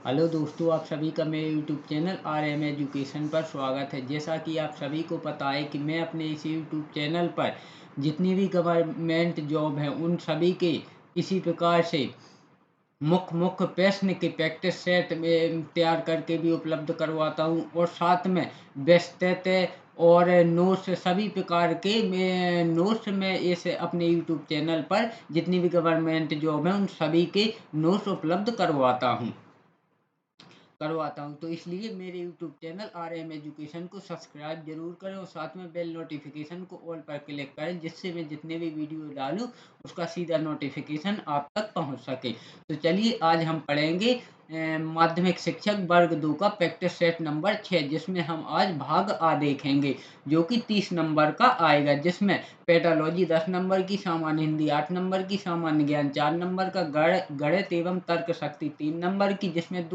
Hello दोस्तों, आप सभी का मेरे यूट्यूब चैनल RM एजुकेशन पर स्वागत है। जैसा कि आप सभी को पता है कि मैं अपने इसी यूट्यूब चैनल पर जितनी भी गवर्नमेंट जॉब है उन सभी के इसी प्रकार से मुख्य मुख्य प्रश्न के प्रैक्टिस सेट में तैयार करके भी उपलब्ध करवाता हूँ और साथ में व्यस्तते और नोट्स सभी प्रकार के नोट्स में इस अपने यूट्यूब चैनल पर जितनी भी गवर्नमेंट जॉब है उन सभी के नोट्स उपलब्ध करवाता हूँ। तो इसलिए मेरे YouTube चैनल RM एजुकेशन को सब्सक्राइब जरूर करें और साथ में बेल नोटिफिकेशन को ऑल पर क्लिक करें, जिससे मैं जितने भी वीडियो डालूँ उसका सीधा नोटिफिकेशन आप तक पहुँच सके। तो चलिए आज हम पढ़ेंगे माध्यमिक शिक्षक वर्ग 2 का प्रैक्टिस सेट नंबर 6, जिसमें हम आज भाग आ देखेंगे जो कि 30 नंबर का आएगा, जिसमें पेडालॉजी 10 नंबर की, सामान्य हिंदी 8 नंबर की, सामान्य ज्ञान 4 नंबर का, गणित एवं तर्क शक्ति 3 नंबर की, जिसमें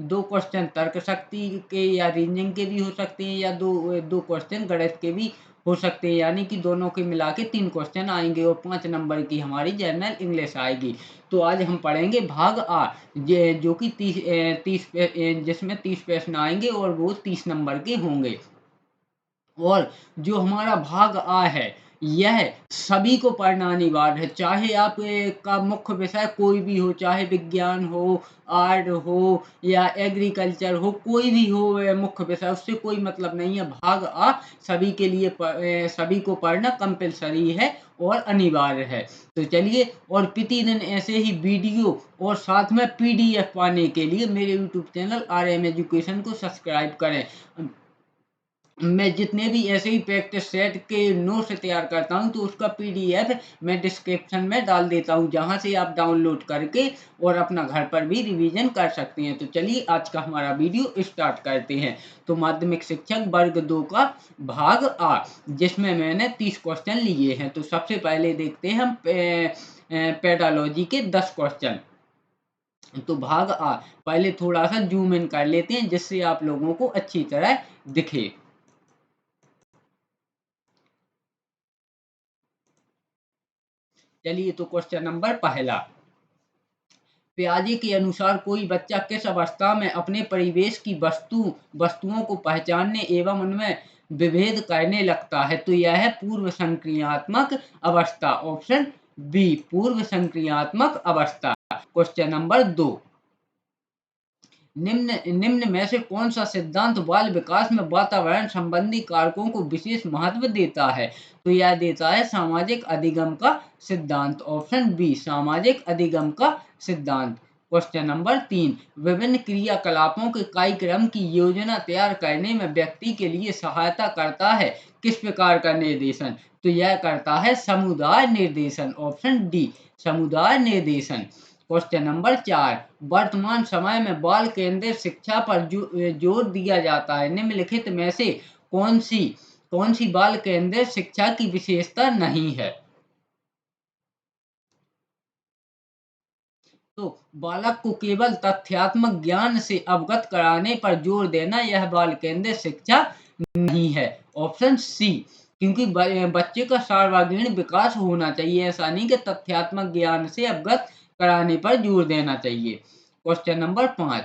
दो क्वेश्चन तर्क शक्ति के या रीजनिंग के भी हो सकते हैं या दो क्वेश्चन गणित के भी हो सकते हैं, यानी कि दोनों के मिला के 3 क्वेश्चन आएंगे और 5 नंबर की हमारी जनरल इंग्लिश आएगी। तो आज हम पढ़ेंगे भाग आ जो कि 30 जिसमें 30 प्रश्न आएंगे और वो 30 नंबर के होंगे। और जो हमारा भाग आ है यह सभी को पढ़ना अनिवार्य है, चाहे आप का मुख्य विषय कोई भी हो, चाहे विज्ञान हो, आर्ट हो या एग्रीकल्चर हो, कोई भी हो मुख्य विषय, उससे कोई मतलब नहीं है। भाग आ सभी के लिए सभी को पढ़ना कंपलसरी है और अनिवार्य है। तो चलिए, और प्रतिदिन ऐसे ही वीडियो और साथ में PDF पाने के लिए मेरे यूट्यूब चैनल RM एजुकेशन को सब्सक्राइब करें। मैं जितने भी ऐसे ही प्रैक्टिस सेट के नोट्स तैयार करता हूं तो उसका PDF मैं डिस्क्रिप्शन में डाल देता हूं, जहां से आप डाउनलोड करके और अपना घर पर भी रिवीजन कर सकते हैं। तो चलिए आज का हमारा वीडियो स्टार्ट करते हैं। तो माध्यमिक शिक्षक वर्ग 2 का भाग आ, जिसमें मैंने 30 क्वेश्चन लिए हैं। तो सबसे पहले देखते हैं हम पेडालॉजी के 10 क्वेश्चन। तो भाग आ पहले थोड़ा सा जूम इन कर लेते हैं, जिससे आप लोगों को अच्छी तरह दिखे। चलिए, तो क्वेश्चन नंबर पहला, पियाजे के अनुसार कोई बच्चा किस अवस्था में अपने परिवेश की वस्तुओं को पहचानने एवं उनमें विभेद करने लगता है? तो यह है पूर्व संक्रियात्मक अवस्था, ऑप्शन बी पूर्व संक्रियात्मक अवस्था। क्वेश्चन नंबर 2, निम्न में से कौन सा सिद्धांत बाल विकास में वातावरण संबंधी कारकों को विशेष महत्व देता है? तो यह देता है सामाजिक अधिगम का सिद्धांत, ऑप्शन बी सामाजिक अधिगम का सिद्धांत। क्वेश्चन नंबर 3, विभिन्न क्रियाकलापों के कार्यक्रम की योजना तैयार करने में व्यक्ति के लिए सहायता करता है किस प्रकार का निर्देशन? तो यह करता है समुदाय निर्देशन, ऑप्शन डी समुदाय निर्देशन। क्वेश्चन नंबर 4, वर्तमान समय में बाल केंद्रित शिक्षा पर जोर दिया जाता है, निम्नलिखित में से कौन सी बाल केंद्रित शिक्षा की विशेषता नहीं है? तो बालक को केवल तथ्यात्मक ज्ञान से अवगत कराने पर जोर देना यह बाल केंद्रित शिक्षा नहीं है, ऑप्शन सी, क्योंकि बच्चे का सर्वांगीण विकास होना चाहिए, ऐसा नहीं कि तथ्यात्मक ज्ञान से अवगत कराने पर जोर देना चाहिए। क्वेश्चन नंबर 5,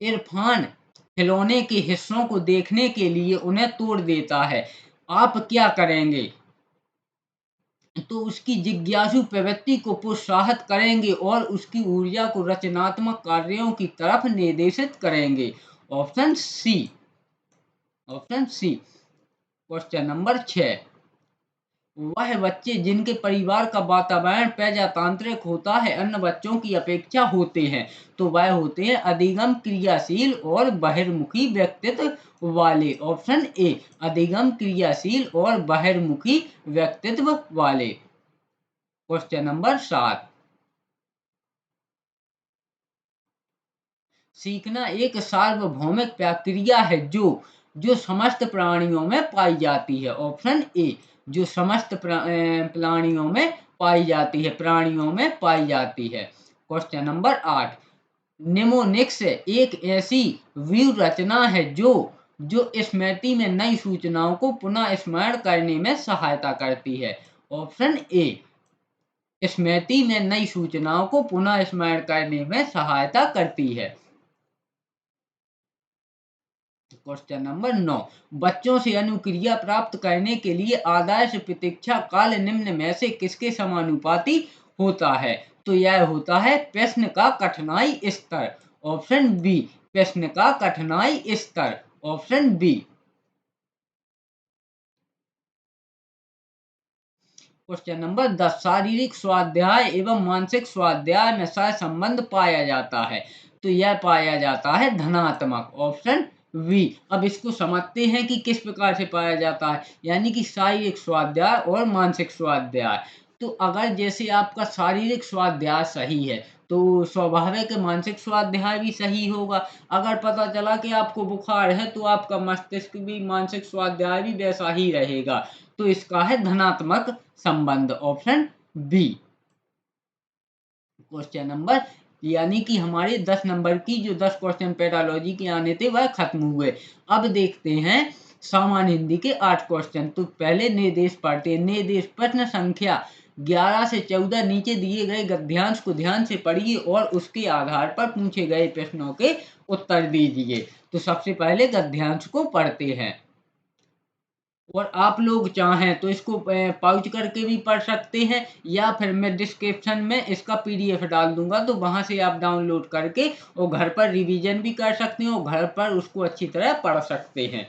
इरफान खिलौने के हिस्सों को देखने के लिए उन्हें तोड़ देता है, आप क्या करेंगे? तो उसकी जिज्ञासु प्रवृत्ति को प्रोत्साहित करेंगे और उसकी ऊर्जा को रचनात्मक कार्यों की तरफ निर्देशित करेंगे, option C, option C. Question number 6, वह बच्चे जिनके परिवार का वातावरण प्रजातांत्रिक होता है अन्य बच्चों की अपेक्षा होते हैं, तो वह होते हैं अधिगम क्रियाशील और बहिर्मुखी व्यक्तित्व वाले, ऑप्शन ए अधिगम क्रियाशील और बहिर्मुखी व्यक्तित्व वाले। क्वेश्चन नंबर 7, सीखना एक सार्वभौमिक प्रक्रिया है जो समस्त प्राणियों में पाई जाती है, ऑप्शन ए जो समस्त प्राणियों में पाई जाती है, प्राणियों में पाई जाती है। क्वेश्चन नंबर 8, निमोनिक्स एक ऐसी व्यू रचना है जो स्मृति में नई सूचनाओं को पुनः स्मरण करने में सहायता करती है, ऑप्शन ए स्मृति में नई सूचनाओं को पुनः स्मरण करने में सहायता करती है। क्वेश्चन नंबर 9, बच्चों से अनुक्रिया प्राप्त करने के लिए आदर्श प्रतीक्षा काल निम्न में से किसके समानुपाती होता है? तो यह होता है प्रश्न का कठिनाई स्तर, ऑप्शन बी। प्रश्न का कठिनाई स्तर, ऑप्शन बी। क्वेश्चन नंबर 10, शारीरिक स्वाध्याय एवं मानसिक स्वाध्याय में सहसंबंध पाया जाता है, तो यह पाया जाता है धनात्मक, ऑप्शन वी। अब इसको समझते हैं कि किस प्रकार से पाया जाता है, यानी कि शारीरिक स्वाध्याय और मानसिक स्वाध्याय। तो अगर जैसे आपका शारीरिक स्वाध्याय सही है तो स्वाभाविक मानसिक स्वाध्याय भी सही होगा। अगर पता चला कि आपको बुखार है तो आपका मस्तिष्क भी मानसिक स्वाध्याय भी वैसा ही रहेगा। तो इसका है धनात्मक संबंध, ऑप्शन बी। क्वेश्चन नंबर, यानी कि हमारे 10 नंबर की जो 10 क्वेश्चन पेडालॉजी के आने थे वह खत्म हुए। अब देखते हैं सामान्य हिंदी के 8 क्वेश्चन। तो पहले निर्देश पढ़ते हैं। निर्देश प्रश्न संख्या 11 से 14 नीचे दिए गए गद्यांश को ध्यान से पढ़िए और उसके आधार पर पूछे गए प्रश्नों के उत्तर दीजिए। तो सबसे पहले गद्यांश को पढ़ते हैं और आप लोग चाहें तो इसको पाउच करके भी पढ़ सकते हैं या फिर मैं डिस्क्रिप्शन में इसका पीडीएफ डाल दूंगा, तो वहां से आप डाउनलोड करके और घर पर रिवीजन भी कर सकते हैं और घर पर उसको अच्छी तरह पढ़ सकते हैं।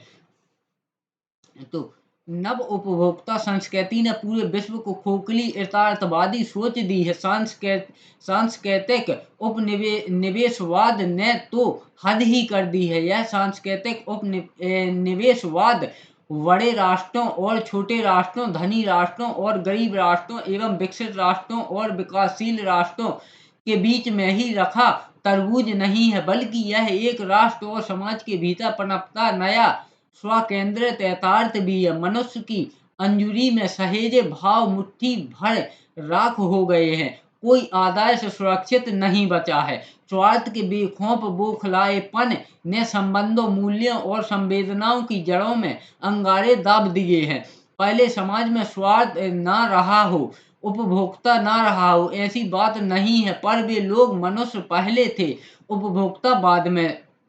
तो नव उपभोक्ता संस्कृति ने पूरे विश्व को खोखली यथार्थवादी सोच दी है। सांस्कृतिक उपनिवेशवाद ने तो हद ही कर दी है। यह सांस्कृतिक उपनिवेशवाद बड़े राष्ट्रों और छोटे राष्ट्रों, धनी राष्ट्रों और गरीब राष्ट्रों एवं विकसित राष्ट्रों और विकासशील राष्ट्रों के बीच में ही रखा तरबूज नहीं है, बल्कि यह एक राष्ट्र और समाज के भीतर पनपता नया स्वकेंद्रित यथार्थ भी है। मनुष्य की अंजुरी में सहेजे भाव मुट्ठी भर राख हो गए हैं। कोई आदर्श सुरक्षित नहीं बचा है। स्वार्थ के बेखौफ बौखलाएपन ने संबंधों, मूल्यों और संवेदनाओं की जड़ों में अंगारे दाब दिए हैं। पहले समाज में स्वार्थ ना रहा हो, उपभोक्ता ना रहा हो, ऐसी बात नहीं है, पर वे लोग मनुष्य पहले थे, उपभोक्ता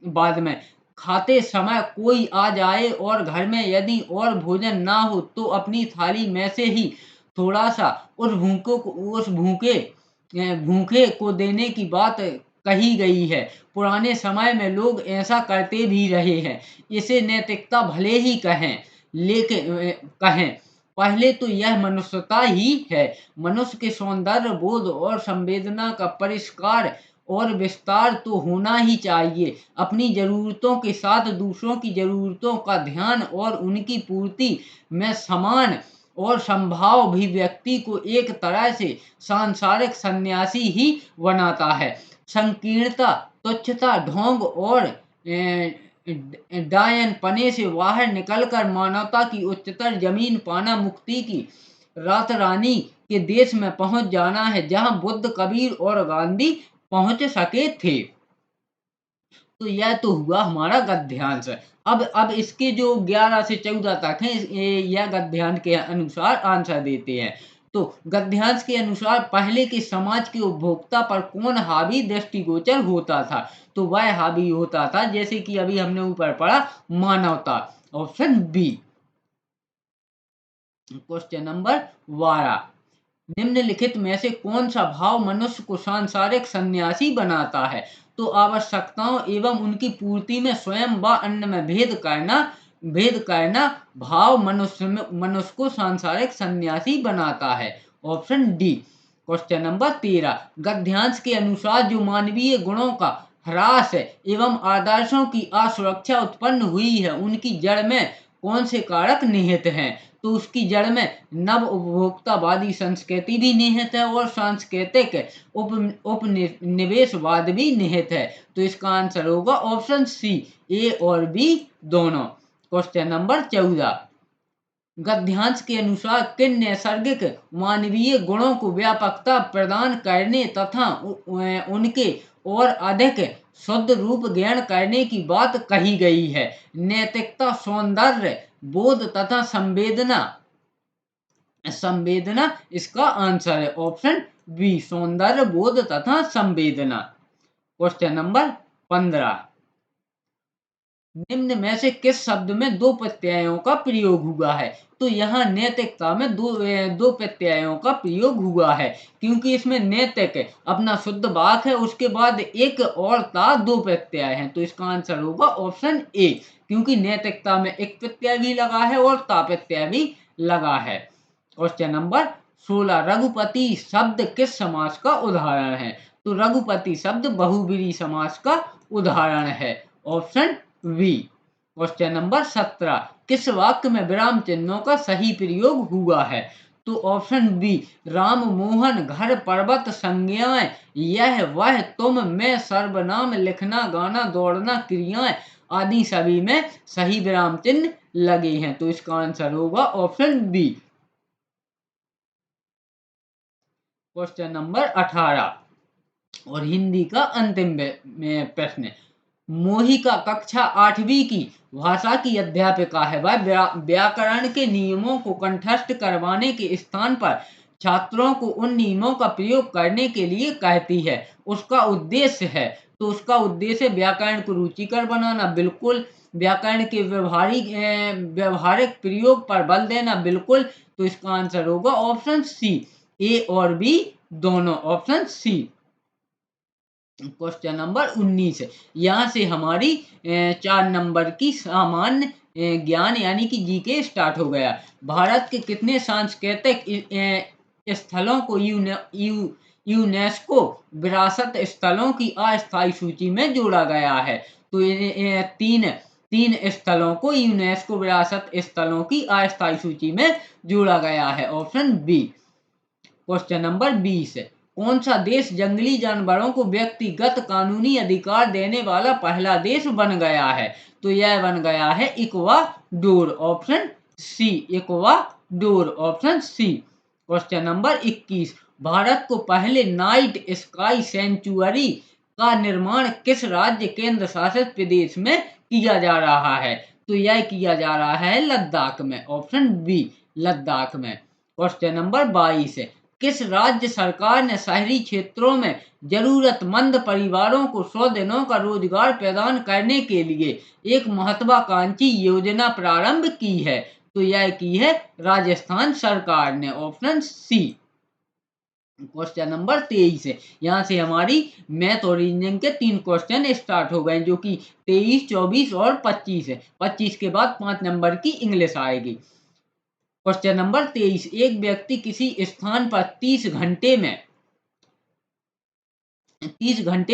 बाद में। खाते समय कोई आ जाए और घर में यदि और भोजन ना हो तो अपनी थाली में से ही थोड़ा सा उस भूखे को देने की बात कही गई है। पुराने समय में लोग ऐसा करते भी रहे हैं। इसे नैतिकता भले ही कहें, पहले तो यह मनुष्यता ही है। मनुष्य के सौंदर्य बोध और संवेदना का परिष्कार और विस्तार तो होना ही चाहिए। अपनी जरूरतों के साथ दूसरों की जरूरतों का ध्यान और उनकी पूर्ति में समान और संभाव भी व्यक्ति को एक तरह से सांसारिक सन्यासी ही बनाता है। संकीर्णता, तुच्छता, ढोंग और डायन पने से बाहर निकलकर मानवता की उच्चतर जमीन पाना मुक्ति की रात रानी के देश में पहुंच जाना है, जहां बुद्ध, कबीर और गांधी पहुंच सके थे। तो यह तो हुआ हमारा गद्यांश। अब इसके जो 11 से 14 तक हैं यह गद्यांश के अनुसार आंसर देते हैं। तो गद्यांश के अनुसार पहले के समाज के उपभोक्ता पर कौन हावी दृष्टिगोचर होता था? तो वह हावी होता था, जैसे कि अभी हमने ऊपर पढ़ा, मानवता, ऑप्शन बी। क्वेश्चन नंबर 12, निम्नलिखित में से कौन सा भाव मनुष्य को सांसारिक सन्यासी बनाता है? तो आवश्यकताओं एवं उनकी पूर्ति में स्वयं व अन्य में भेद करना भाव मनुष्य को सांसारिक सन्यासी बनाता है, ऑप्शन डी। क्वेश्चन नंबर 13, गद्यांश के अनुसार जो मानवीय गुणों का ह्रास एवं आदर्शों की असुरक्षा उत्पन्न हुई है, उनकी जड़ में कौन से कारक निहित हैं? तो उसकी जड़ में नव उपभोक्तावादी संस्कृति भी निहित है और सांस्कृतिक उपनिवेशवाद भी निहित है। तो इसका आंसर होगा ऑप्शन सी, ए और बी दोनों। क्वेश्चन नंबर 14, गद्यांश के अनुसार किन नैसर्गिक मानवीय गुणों को व्यापकता प्रदान करने तथा उनके और अधिक शुद्ध रूप ग्रहण करने की बात कही गई है? नैतिकता, सौंदर्य बोध तथा संवेदना संवेदना इसका आंसर है, ऑप्शन बी सौंदर्य बोध तथा संवेदना। क्वेश्चन नंबर 15, निम्न में से किस शब्द में दो प्रत्ययों का प्रयोग हुआ है? तो यहाँ नैतिकता में दो प्रत्ययों का प्रयोग हुआ है, क्योंकि इसमें नैतिक अपना शुद्ध वाक है, उसके बाद एक और ता दो प्रत्यय हैं, तो इसका आंसर होगा ऑप्शन ए, क्योंकि नैतिकता में एक प्रत्यय भी लगा है और ता प्रत्यय भी लगा है। क्वेश्चन नंबर 16, रघुपति शब्द किस समास का उदाहरण है? तो रघुपति शब्द बहुब्रीहि समास का उदाहरण है, ऑप्शन वी। क्वेश्चन नंबर 17, किस वाक्य में विराम चिन्हों का सही प्रयोग हुआ है? तो ऑप्शन बी, राम मोहन घर पर्वत संज्ञाएं यह वह तुम मैं सर्वनाम लिखना गाना दौड़ना क्रियाएं आदि सभी में सही विराम चिन्ह लगे हैं, तो इसका आंसर होगा ऑप्शन बी। क्वेश्चन नंबर 18 और हिंदी का अंतिम प्रश्न, मोहिका कक्षा 8वीं की भाषा की अध्यापिका है, वह व्याकरण के नियमों को कंठस्थ करवाने के स्थान पर छात्रों को उन नियमों का प्रयोग करने के लिए कहती है, उसका उद्देश्य है, तो उसका उद्देश्य व्याकरण को रुचिकर बनाना, बिल्कुल। व्याकरण के व्यवहारिक प्रयोग पर बल देना, बिल्कुल। तो इसका आंसर होगा ऑप्शन सी, ए और बी दोनों, ऑप्शन सी। क्वेश्चन नंबर 19, यहाँ से हमारी 4 नंबर की सामान्य ज्ञान यानी कि जीके स्टार्ट हो गया। भारत के कितने सांस्कृतिक स्थलों को यूनेस्को विरासत स्थलों की अस्थायी सूची में जोड़ा गया है? तो तीन स्थलों को यूनेस्को विरासत स्थलों की अस्थायी सूची में जोड़ा गया है, ऑप्शन बी। क्वेश्चन नंबर 20, कौन सा देश जंगली जानवरों को व्यक्तिगत कानूनी अधिकार देने वाला पहला देश बन गया है? तो यह बन गया है Ecuador, option C, Ecuador, option C. Question number 21, Bharat को पहले नाइट स्काई सेंचुरी का निर्माण किस राज्य केंद्र शासित प्रदेश में किया जा रहा है? तो यह किया जा रहा है लद्दाख में, ऑप्शन बी, लद्दाख में। क्वेश्चन नंबर 22, किस राज्य सरकार ने शहरी क्षेत्रों में जरूरतमंद परिवारों को 100 दिनों का रोजगार प्रदान करने के लिए एक महत्वाकांक्षी योजना प्रारंभ की है? तो यह की है राजस्थान सरकार ने, ऑप्शन सी। क्वेश्चन नंबर 23 है, यहाँ से हमारी मैथ और रीजनिंग के 3 क्वेश्चन स्टार्ट हो गए, जो कि 23, 24 और 25 है। 25 के बाद 5 नंबर की इंग्लिश आएगी। क्वेश्चन नंबर 23, एक व्यक्ति किसी स्थान पर 30 घंटे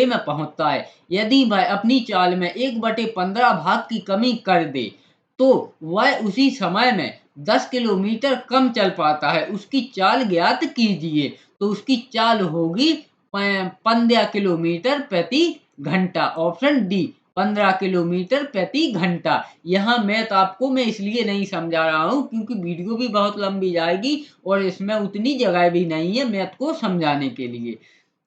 में पहुंचता है, यदि वह अपनी चाल में 1/15 भाग की कमी कर दे तो वह उसी समय में 10 किलोमीटर कम चल पाता है, उसकी चाल ज्ञात कीजिए। तो उसकी चाल होगी 15 किलोमीटर प्रति घंटा, ऑप्शन डी, 15 किलोमीटर प्रति घंटा। यहाँ मैथ आपको मैं इसलिए नहीं समझा रहा हूँ क्योंकि वीडियो भी बहुत लंबी जाएगी और इसमें उतनी जगह भी नहीं है मैथ को समझाने के लिए।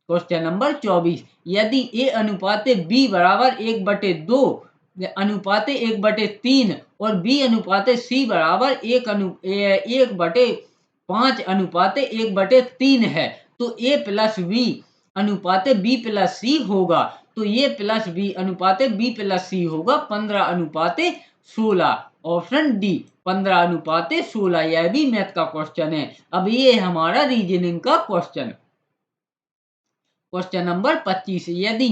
क्वेश्चन नंबर 24, यदि ए अनुपात बी बराबर 1/2 अनुपात 1/3 और बी अनुपात सी बराबर 1/5 अनुपात 1/3 है, तो ए प्लस बी अनुपात बी प्लस सी होगा। तो ये प्लस बी अनुपात बी प्लस सी होगा 15/16, ऑप्शन डी, 15/16। यह भी मैथ का क्वेश्चन है। अब ये हमारा रीजनिंग का क्वेश्चन। क्वेश्चन नंबर 25, यदि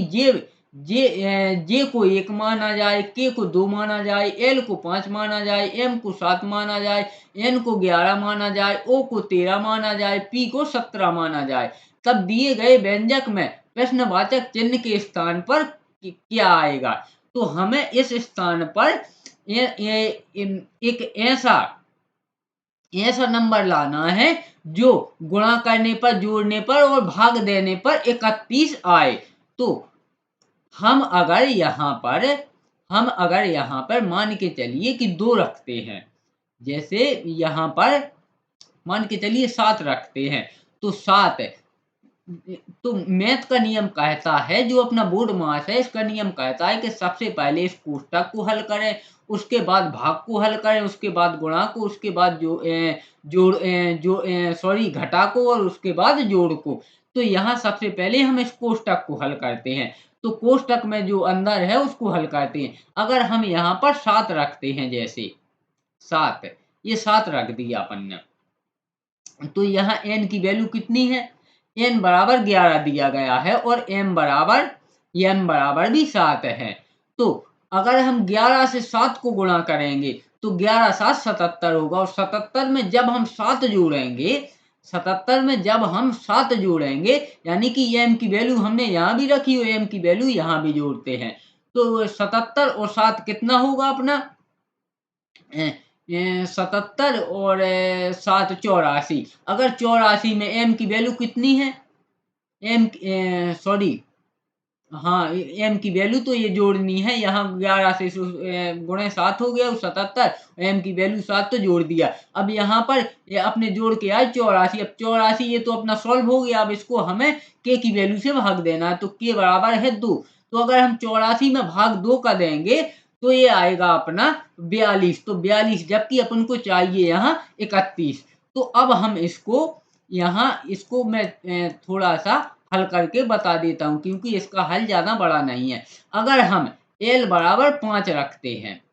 जे को 1 माना जाए, के को 2 माना जाए, एल को 5 माना जाए, एम को 7 माना जाए, एन को 11 माना जाए, ओ को 13 माना जाए, पी को 17 माना जाए, तब दिए गए व्यंजक में प्रश्नवाचक चिन्ह के स्थान पर क्या आएगा? तो हमें इस स्थान पर एक ऐसा नंबर लाना है जो गुणा करने पर, जोड़ने पर और भाग देने पर 31 आए। तो हम अगर यहाँ पर मान के चलिए कि 2 रखते हैं, जैसे यहाँ पर मान के चलिए 7 रखते हैं, तो 7 तो मैथ का नियम कहता है, जो अपना बोर्ड मास है इसका नियम कहता है कि सबसे पहले इस कोष्टक को हल करें, उसके बाद भाग को हल करें, उसके बाद गुणा को, उसके बाद घटा को, और उसके बाद जोड़ को। तो यहाँ सबसे पहले हम इस कोष्टक को हल करते हैं। तो कोष्टक में जो अंदर है उसको हल करते हैं। अगर हम यहाँ पर 7 रखते हैं, जैसे 7, ये 7 रख दिया अपन ने, तो यहाँ n की वैल्यू कितनी है? n बराबर 11 दिया गया है, और m बराबर n बराबर भी 7 है। तो अगर हम 11 से 7 को गुणा करेंगे तो 11 7 77 होगा, और 77 में जब हम 7 जोड़ेंगे, 77 में जब हम 7 जोड़ेंगे, यानी कि m की वैल्यू हमने यहाँ भी रखी और m की वैल्यू यहाँ भी जोड़ते हैं, तो 77 और 7 कितना होगा अपना? 77 और 7 84। अगर 84 में m की वैल्यू कितनी है? m सॉरी, हाँ, m की वैल्यू तो ये जोड़नी है, यहाँ 11 से गुणे 7 हो गया 77, m की वैल्यू 7 तो जोड़ दिया। अब यहाँ पर ये अपने जोड़ के आए 84। अब 84 ये तो अपना सॉल्व हो गया। अब इसको हमें k की वैल्यू से भाग देना है, तो k बराबर है 2। तो अगर हम 84 में भाग 2 का देंगे तो ये आएगा अपना 42। तो 42, जबकि अपन को चाहिए यहाँ 31। तो अब हम इसको यहाँ इसको मैं थोड़ा सा हल करके बता देता हूँ, क्योंकि इसका हल ज्यादा बड़ा नहीं है। अगर हम l बराबर 5 रखते हैं,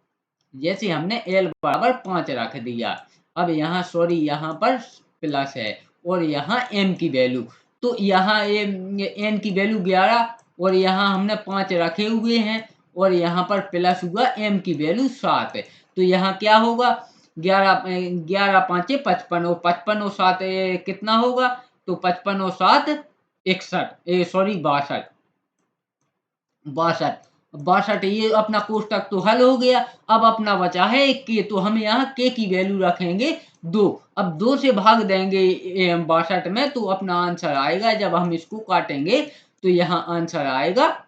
जैसे हमने l बराबर 5 रख दिया, अब यहाँ सॉरी यहाँ पर प्लस है, और यहाँ m की वैल्यू, तो यहाँ n की वैल्यू 11, और यहाँ हमने 5 रखे हुए हैं, और यहाँ पर प्लस हुआ m की वैल्यू 7। तो यहाँ क्या होगा? 11 11 5 55, और 55 और 7 कितना होगा? तो 55 और 7 61, सॉरी 62, 62। ये अपना कोष्टक तो हल हो गया। अब अपना बचा है के, तो हम यहाँ के की वैल्यू रखेंगे 2। अब 2 से भाग देंगे 62 में, तो अपना आंसर आएगा, जब हम इसको काटेंगे तो यहाँ आंसर आएगा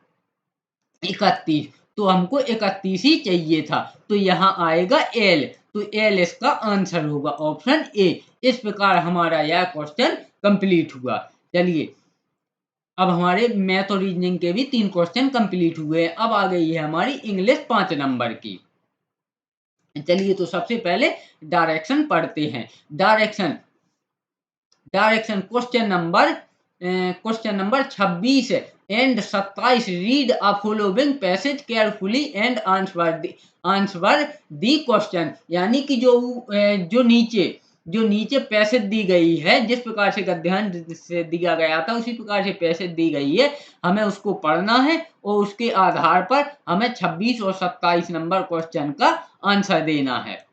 31। तो हमको 31 ही चाहिए था, तो यहाँ आएगा एल। तो एल इसका आंसर होगा, ऑप्शन ए। इस प्रकार हमारा यह क्वेश्चन कंप्लीट हुआ। चलिए, अब हमारे मैथ और रीजनिंग के भी 3 क्वेश्चन कंप्लीट हुए। अब आ गई है हमारी इंग्लिश 5 नंबर की। चलिए, तो सबसे पहले डायरेक्शन पढ़ते हैं। Direction direction question number 26 and 27। Read a following passage carefully and answer the question. यानी कि जो नीचे पैसेज दी गई है, जिस प्रकार से गद्यांश से दिया गया था उसी प्रकार से पैसेज दी गई है, हमें उसको पढ़ना है, और उसके आधार पर हमें 26 और 27 नंबर क्वेश्चन का आंसर देना है।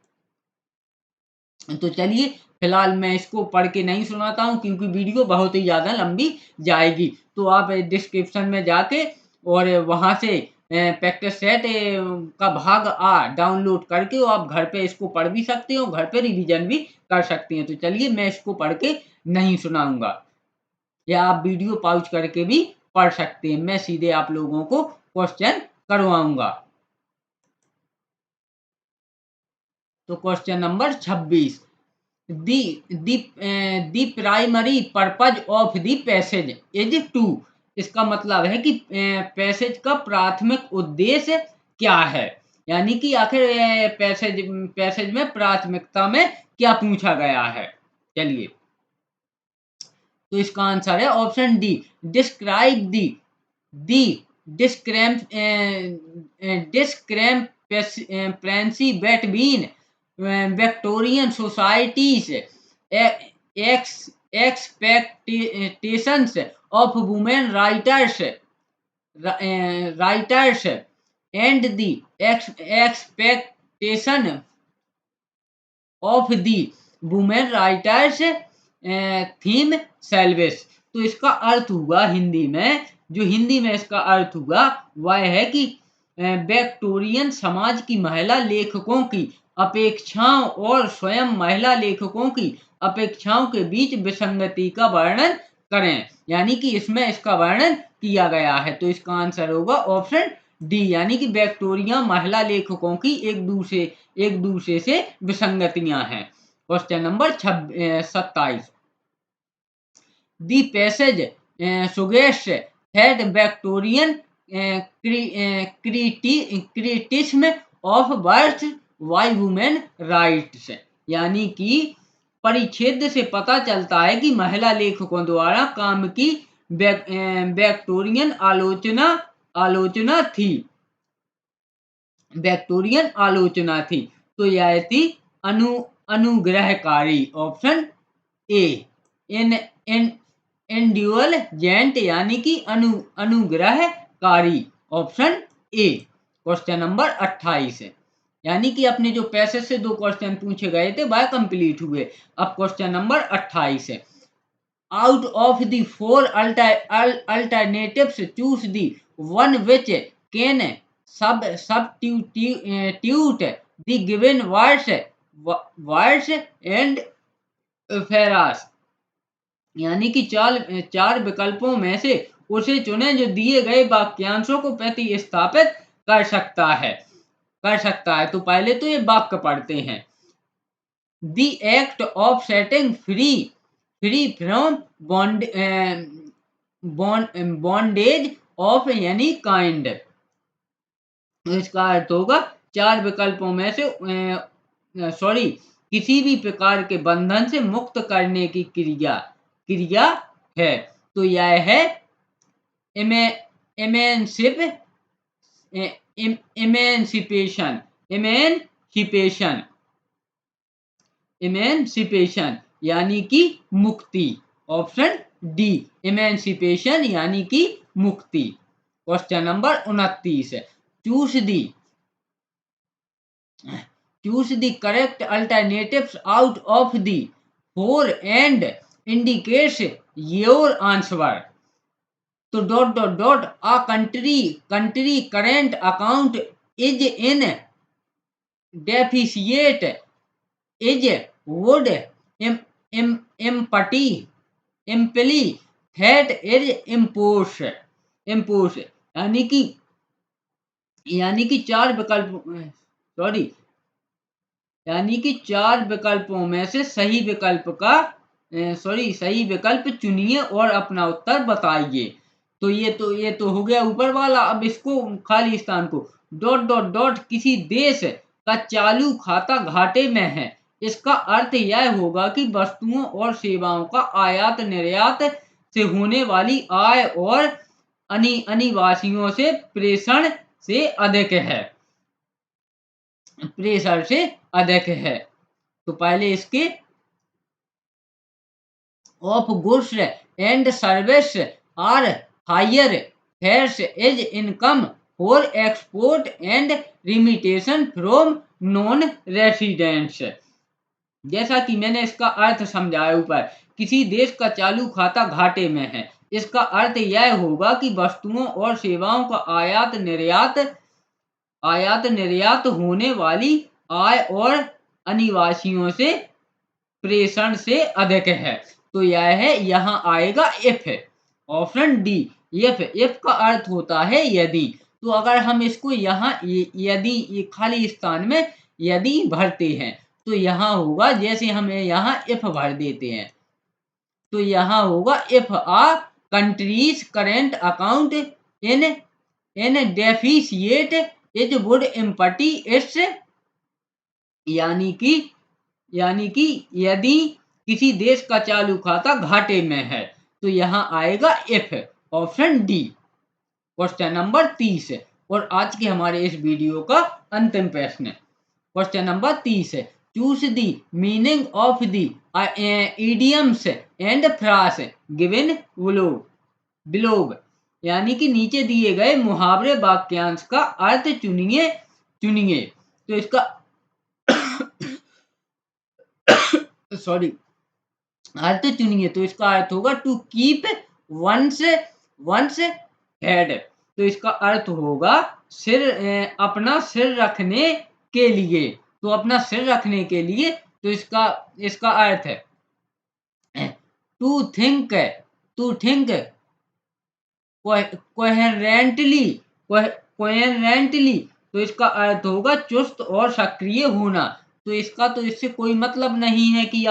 तो चलिए, फिलहाल मैं इसको पढ़ के नहीं सुनाता हूँ, क्योंकि वीडियो बहुत ही ज़्यादा लंबी जाएगी। तो आप डिस्क्रिप्शन में जाके और वहाँ से प्रैक्टिस सेट का भाग डाउनलोड करके आप घर पे इसको पढ़ भी सकते हो, घर पे रिवीजन भी कर सकते हैं। तो चलिए, मैं इसको पढ़ के नहीं सुनाऊंगा, या आप वीडियो पॉज करके भी पढ़ सकते हैं। मैं सीधे आप लोगों को क्वेश्चन करवाऊंगा। तो question number 26, the primary purpose of the passage is to। इसका मतलब है कि पैसेज का प्राथमिक उद्देश्य क्या है, यानी कि आखिर पैसेज में प्राथमिकता में क्या पूछा गया है। चलिए, तो इसका आंसर है option D, describe the discrepancy between Victorian society's expectations of women writers and the expectation of the women writers themselves. तो इसका अर्थ हुआ हिंदी में, जो हिंदी में इसका अर्थ हुआ वह है कि विक्टोरियन समाज की महिला लेखकों की अपेक्षाओं और स्वयं महिला लेखकों की अपेक्षाओं के बीच विसंगति का वर्णन करें। यानी कि इसमें इसका वर्णन किया गया है। तो इसका आंसर होगा ऑप्शन डी, यानी कि विक्टोरिया महिला लेखकों की एक दूसरे से विसंगतियां हैं। Question number 27, the passage suggests that Victorian criticism of birth by women rights, यानी कि परिच्छेद से पता चलता है कि महिला लेखकों द्वारा काम की विक्टोरियन आलोचना थी, विक्टोरियन आलोचना थी। तो यह थी अनुग्रहकारी, ऑप्शन ए। इंडल्जेंट यानी कि अनुग्रहकारी, ऑप्शन ए। क्वेश्चन नंबर 28 है, यानी कि अपने जो पैसेज से 2 क्वेश्चन पूछे गए थे वह कंप्लीट हुए। अब क्वेश्चन नंबर 28 है, out of the 4 alternatives choose the one which can substitute the given words and phrases, यानी कि चार विकल्पों में से उसे चुने जो दिए गए वाक्यांशों को प्रतिस्थापित कर सकता है। तो पहले तो ये वाक्य पढ़ते हैं। The act of setting free from bondage of any kind, तो इसका अर्थ होगा 4 विकल्पों में से किसी भी प्रकार के बंधन से मुक्त करने की क्रिया है। तो यह है इमेंसिपेशन यानी कि मुक्ति, ऑप्शन डी। इमेंसिपेशन यानी कि मुक्ति। क्वेश्चन नंबर 29 है, choose the correct alternatives out of the 4 and indicates your answer. तो ... a country current account is in deficit is would imply that is impose, यानी कि 4 विकल्पों में से सही विकल्प चुनिए और अपना उत्तर बताइए। तो ये तो हो गया ऊपर वाला। अब इसको खाली स्थान को ... किसी देश का चालू खाता घाटे में है, इसका अर्थ यह होगा कि वस्तुओं और सेवाओं का आयात निर्यात से होने वाली आय और अनिवासियों से प्रेषण से अधिक है। तो पहले इसके of goods and service are hire fares is income for export and remittance from non residents. जैसा कि मैंने इसका अर्थ समझाया ऊपर, किसी देश का चालू खाता घाटे में है, इसका अर्थ यह होगा कि वस्तुओं और सेवाओं का आयात निर्यात होने वाली आय और अनिवासियों से प्रेषण से अधिक है। तो यह है, यहाँ आएगा इफ, ऑप्शन डी। इफ का अर्थ होता है यदि। तो अगर हम इसको यहाँ यदि खाली स्थान में यदि भरते हैं तो यहाँ होगा, जैसे हम यहाँ इफ भर देते हैं तो यहाँ होगा if a countries current account in deficit it would empty its, यानी कि यदि किसी देश का चालू खाता घाटे में है तो यहाँ आएगा if, option D. Question number 30 और आज के हमारे इस वीडियो का अंतिम प्रश्न। क्वेश्चन नंबर 30 है, choose the meaning of the idioms and France given below, यानी कि नीचे दिए गए मुहावरे वाक्यांश का अर्थ चुनिए। तो इसका अर्थ चुनिए। तो इसका अर्थ होगा टू कीप वंस हेड। तो इसका अर्थ होगा अपना सिर रखने के लिए। तो अपना सिर रखने के लिए, तो इसका अर्थ है टू थिंक कोहेरेंटली। तो इसका अर्थ होगा चुस्त और सक्रिय होना। तो इसका तो इससे कोई मतलब नहीं है कि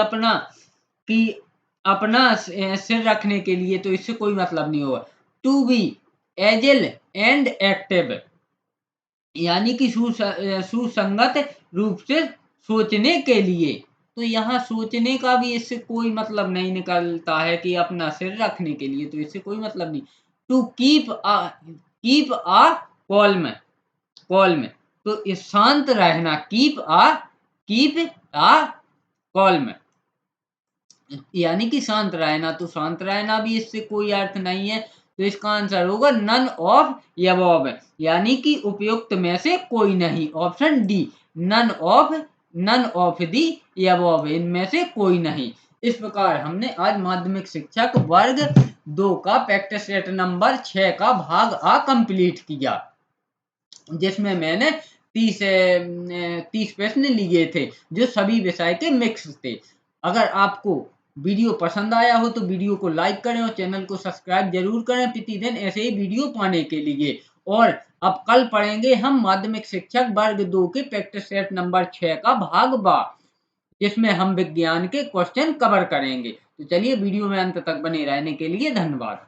अपना सिर रखने के लिए, तो इससे कोई मतलब नहीं होगा। To be agile and active, यानी कि सुसंगत रूप से सोचने के लिए। तो यहाँ सोचने का भी इससे कोई मतलब नहीं निकलता है कि अपना सिर रखने के लिए, तो इससे कोई मतलब नहीं। टू कीप अ कॉल्म, तो इस शांत रहना, कीप अ कॉल्म, यानी कि शांत रहना, तो शांत रहना भी इससे कोई अर्थ नहीं है। तो इसका आंसर होगा नन ऑफ अबव, यानी कि उपयुक्त में से कोई नहीं, option D, none of the above, इनमें से कोई नहीं। इस प्रकार हमने आज माध्यमिक शिक्षक वर्ग 2 का प्रैक्टिस सेट नंबर 6 का भाग आ कंप्लीट किया, जिसमें मैंने 30 प्रश्न लिए थे, जो सभी विषय के मिक्स थे। अगर आपको वीडियो पसंद आया हो तो वीडियो को लाइक करें और चैनल को सब्सक्राइब जरूर करें प्रतिदिन ऐसे ही वीडियो पाने के लिए। और अब कल पढ़ेंगे हम माध्यमिक शिक्षक वर्ग 2 के प्रैक्टिस सेट नंबर 6 का भाग बा, जिसमें हम विज्ञान के क्वेश्चन कवर करेंगे। तो चलिए वीडियो में अंत तक बने रहने के लिए धन्यवाद।